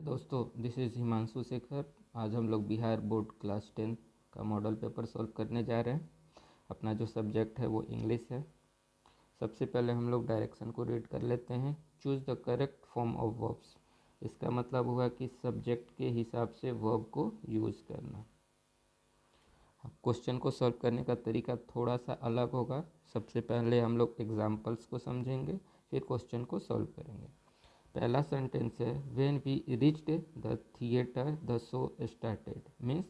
दोस्तों, this is Himanshu Shekhar. आज हम लोग बिहार बोर्ड क्लास 10 का मॉडल पेपर सॉल्व करने जा रहे हैं। अपना जो सब्जेक्ट है वो इंग्लिश है। सबसे पहले हम लोग डायरेक्शन को रीड कर लेते हैं। Choose the correct form of verbs. इसका मतलब हुआ कि सब्जेक्ट के हिसाब से वर्ब को यूज़ करना। क्वेश्चन को सॉल्व करने का तरीका थोड़ा सा अलग होगा। सबसे पहले हम लोग एग्जाम्पल्स को समझेंगे, फिर क्वेश्चन को सॉल्व करेंगे। पहला सेंटेंस है when we reached the theatre the show started. Means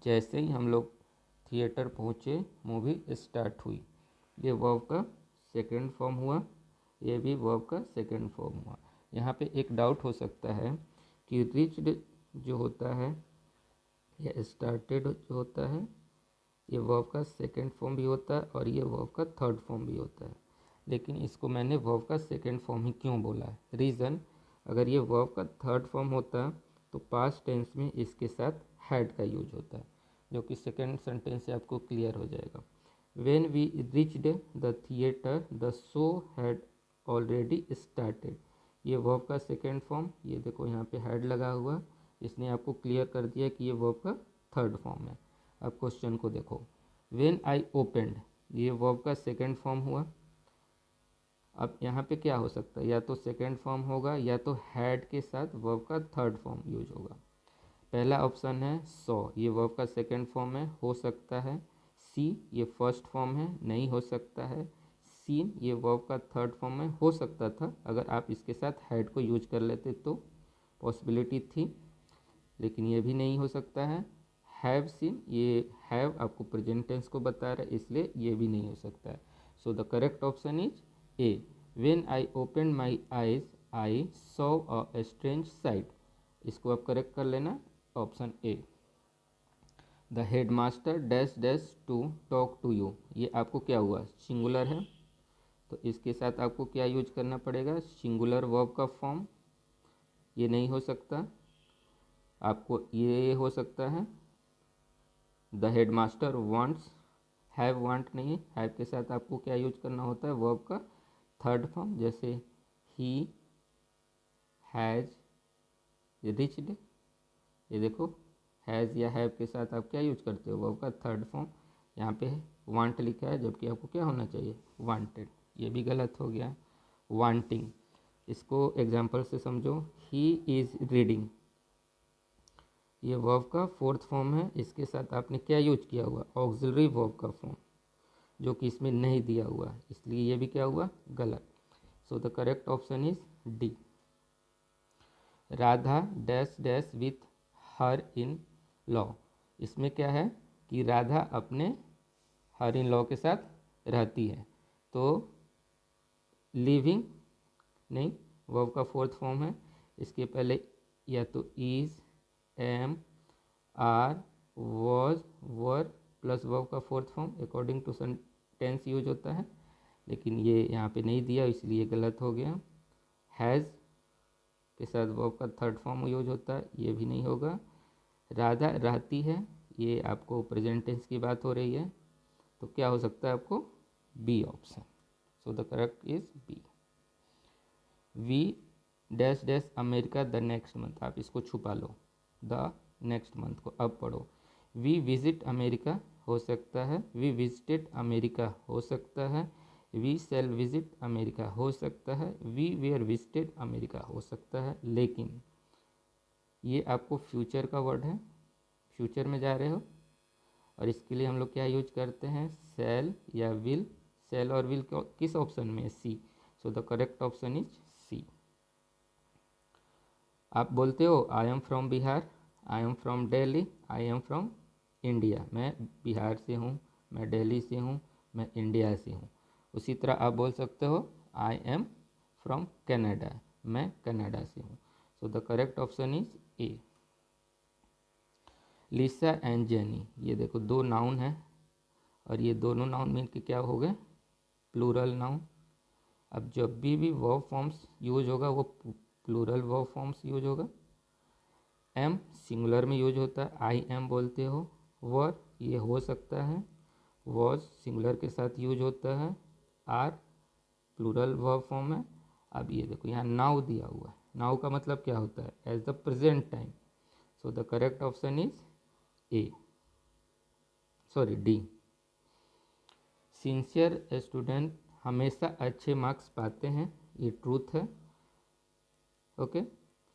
जैसे ही हम लोग थिएटर पहुँचे मूवी स्टार्ट हुई। ये वर्ब का सेकंड फॉर्म हुआ, ये भी वर्ब का सेकंड फॉर्म हुआ। यहाँ पे एक डाउट हो सकता है कि रीच्ड जो होता है या स्टार्टेड जो होता है ये वर्ब का सेकंड फॉर्म भी होता है और ये वर्ब का थर्ड फॉर्म भी होता है। लेकिन इसको मैंने वर्ब का सेकंड फॉर्म ही क्यों बोला है? रीज़न, अगर ये वर्ब का थर्ड फॉर्म होता तो पास्ट टेंस में इसके साथ हैड का यूज होता है, जो कि सेकंड सेंटेंस से आपको क्लियर हो जाएगा। When we reached the theatre the show had already started. ये वर्ब का सेकंड फॉर्म, ये देखो यहाँ पे हैड लगा हुआ, इसने आपको क्लियर कर दिया कि ये वर्ब का थर्ड फॉर्म है। अब क्वेश्चन को देखो, व्हेन आई ओपेंड, ये वर्ब का सेकंड फॉर्म हुआ। अब यहाँ पे क्या हो सकता है, या तो सेकंड फॉर्म होगा या तो हैड के साथ वर्ब का थर्ड फॉर्म यूज होगा। पहला ऑप्शन है सॉ, ये वर्ब का सेकंड फॉर्म है, हो सकता है। सी ये फर्स्ट फॉर्म है, नहीं हो सकता है। सीन ये वर्ब का थर्ड फॉर्म है, हो सकता था अगर आप इसके साथ हैड को यूज कर लेते तो पॉसिबिलिटी थी, लेकिन ये भी नहीं हो सकता है। हैव सीन, ये हैव आपको प्रेजेंट टेंस को बता रहा है, इसलिए ये भी नहीं हो सकता है। So the correct option is A. When I open my eyes I saw a strange sight. इसको आप करेक्ट कर लेना, option A. The headmaster dash dash to talk to you. ये आपको क्या हुआ, सिंगुलर है, तो इसके साथ आपको क्या यूज करना पड़ेगा, सिंगुलर वर्ब का फॉर्म। ये नहीं हो सकता, आपको ये हो सकता है the head master wants, have want नहीं, हैव के साथ आपको क्या यूज करना होता है, वर्ब का थर्ड फॉर्म, जैसे ही हैज़ रिच्ड। ये देखो हैज़ या हैव के साथ आप क्या यूज करते हो, वर्ब का थर्ड फॉर्म। यहाँ पे वांट लिखा है जबकि आपको क्या होना चाहिए, वांटेड। ये भी गलत हो गया। वांटिंग, इसको एग्जाम्पल से समझो। ही इज़ रीडिंग, ये वर्ब का फोर्थ फॉर्म है, इसके साथ आपने क्या यूज किया हुआ, ऑक्सिलरी वर्ब का फॉर्म, जो कि इसमें नहीं दिया हुआ, इसलिए ये भी क्या हुआ, गलत। सो the correct option is D. Radha dash dash with her in law. इसमें क्या है कि राधा अपने हर इन लॉ के साथ रहती है, तो लिविंग नहीं, वर्ब का फोर्थ फॉर्म है, इसके पहले या तो is, am, are, was, were plus verb का fourth form according to sentence use होता है, लेकिन ये यहाँ पे नहीं दिया इसलिए गलत हो गया। हैज़ के साथ वर्ब का थर्ड फॉर्म यूज होता है, ये भी नहीं होगा। राधा रहती है, ये आपको प्रेजेंट टेंस की बात हो रही है, तो क्या हो सकता है आपको, B option. So the correct is B. We dash dash America the next month, आप इसको छुपा लो, द नेक्स्ट मंथ को अब पढ़ो। वी विजिट अमेरिका हो सकता है, वी विजिटेड अमेरिका हो सकता है, वी सेल विजिट अमेरिका हो सकता है, वी वेयर विजिटेड अमेरिका हो सकता है, लेकिन ये आपको फ्यूचर का वर्ड है, फ्यूचर में जा रहे हो, और इसके लिए हम लोग क्या यूज करते हैं, सेल या विल। सेल और विल किस ऑप्शन में, C. So the correct option is C. आप बोलते हो I am from Bihar, I am from Delhi, I am from India. मैं बिहार से हूँ, मैं दिल्ली से हूँ, मैं इंडिया से हूँ। उसी तरह आप बोल सकते हो आई एम फ्रॉम कनाडा, मैं कनाडा से हूँ। सो the correct option is A. Lisa and jenny, ये देखो दो नाउन है, और ये दोनों नाउन मिल के क्या हो गए, प्लूरल नाउन। अब जब भी वर्ब फॉर्म्स यूज होगा वो प्लूरल वर्ब फॉर्म्स यूज होगा। एम सिंगुलर में यूज होता है, आई एम बोलते हो। वर ये हो सकता है, वॉज सिंगुलर के साथ यूज होता है। आर प्लूरल वर्ब फॉर्म है। अब ये देखो यहाँ नाउ दिया हुआ है, नाउ का मतलब क्या होता है? As the present time. So the correct option is A, sorry D. Sincere student हमेशा अच्छे मार्क्स पाते हैं, ये ट्रूथ है। ओके,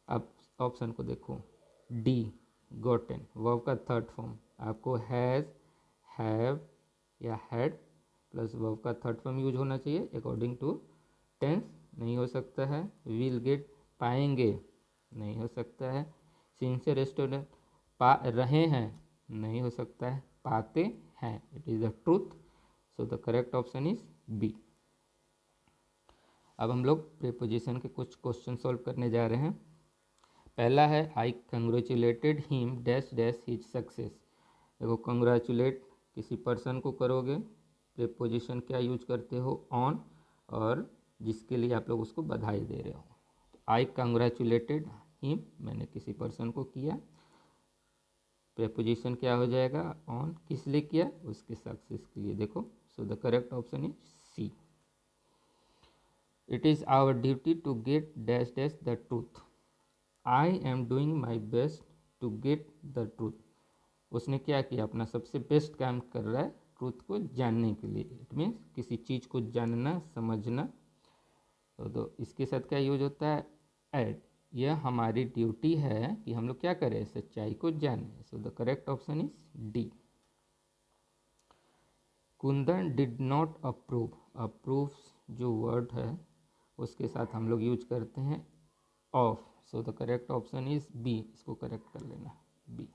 अब ऑप्शन को देखो, डी गोटेन, वर्ब का थर्ड फॉर्म। आपको हैज़, हैव या हैड प्लस वर्ब का थर्ड फॉर्म यूज होना चाहिए अकॉर्डिंग टू टेंस। नहीं हो सकता है। विल गेट, पाएंगे, नहीं हो सकता है। सिंसियर स्टूडेंट पा रहे हैं, नहीं हो सकता है। पाते हैं, it is the truth. So the correct option is B. अब हम लोग प्रीपोजिशन के कुछ क्वेश्चन सॉल्व करने जा रहे हैं। पहला है I congratulated him dash dash his success. देखो, कंग्रेचुलेट किसी पर्सन को करोगे, प्रीपोजिशन क्या यूज करते हो? ऑन, और जिसके लिए आप लोग उसको बधाई दे रहे हो। आई कंग्रेचुलेटेड हिम, मैंने किसी पर्सन को किया, प्रीपोजिशन क्या हो जाएगा? ऑन। किस लिए किया? उसके सक्सेस के लिए। देखो, so the correct option is C. It is our duty to get dash dash the truth. I am doing my best to get the truth. उसने क्या किया? अपना सबसे बेस्ट काम कर रहा है ट्रूथ को जानने के लिए। इट मीन्स किसी चीज़ को जानना, समझना। तो इसके साथ क्या यूज होता है? एड। यह हमारी ड्यूटी है कि हम लोग क्या करें? सच्चाई को जानें। So the correct option is D. Kundan did not approve. Approve जो वर्ड है उसके साथ हम लोग यूज करते हैं of. So the correct option is B. इसको करेक्ट कर लेना, B.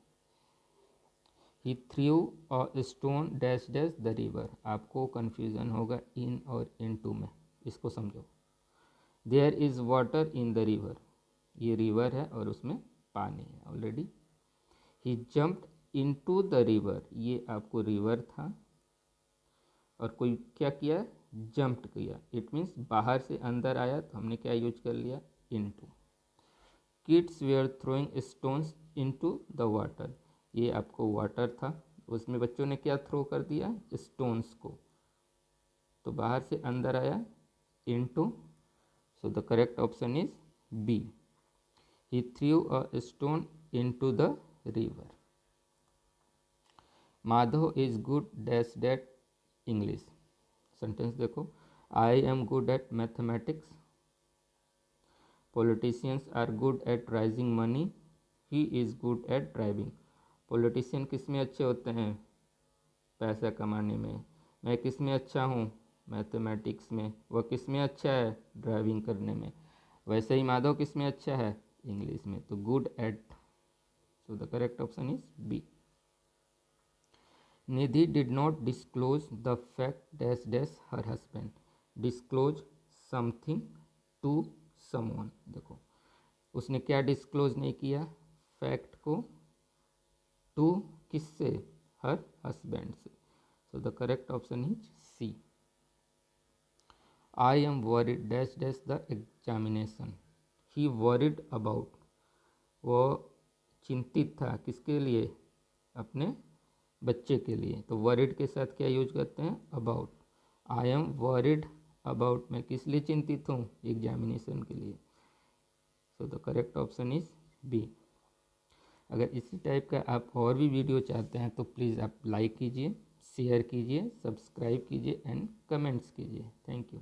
He threw a stone dash dash the river. आपको कन्फ्यूज़न होगा इन और इन टू में, इसको समझो। There is water in the river, ये रिवर है और उसमें पानी है already. He jumped into the river, ये आपको रिवर था और कोई क्या किया? जंप्ड किया। इट मीन्स बाहर से अंदर आया, तो हमने क्या यूज कर लिया? Into. Kids were throwing stones into the water, ये आपको वाटर था, उसमें बच्चों ने क्या थ्रो कर दिया? स्टोन्स को। तो बाहर से अंदर आया, into. So the correct option is B. He threw a stone into the river. Madhav is good dash that English. Sentence देखो, I am good at mathematics. Politicians are good at raising money. He is good at driving. Politician किस में अच्छे होते हैं? पैसा कमाने में। मैं किस में अच्छा हूँ? मैथमेटिक्स में। वह किस में अच्छा है? ड्राइविंग करने में। वैसे ही माधव किस में अच्छा है? इंग्लिश में। तो good at. So the correct option is B. Nidhi did not disclose the fact dash dash her husband. Disclose something to someone. देखो, उसने क्या डिस्क्लोज नहीं किया? फैक्ट को। टू किससे? हर हस्बैंड से। So the correct option is C. I am worried dash dash the examination. He worried about, वो चिंतित था किसके लिए? अपने बच्चे के लिए। तो वरीड के साथ क्या यूज करते हैं? About. I am worried about, मैं किस लिए चिंतित हूँ? एग्जामिनेशन के लिए। So the correct option is B. अगर इसी टाइप का आप और भी वीडियो चाहते हैं तो प्लीज़ आप लाइक कीजिए, शेयर कीजिए, सब्सक्राइब कीजिए एंड कमेंट्स कीजिए। Thank you.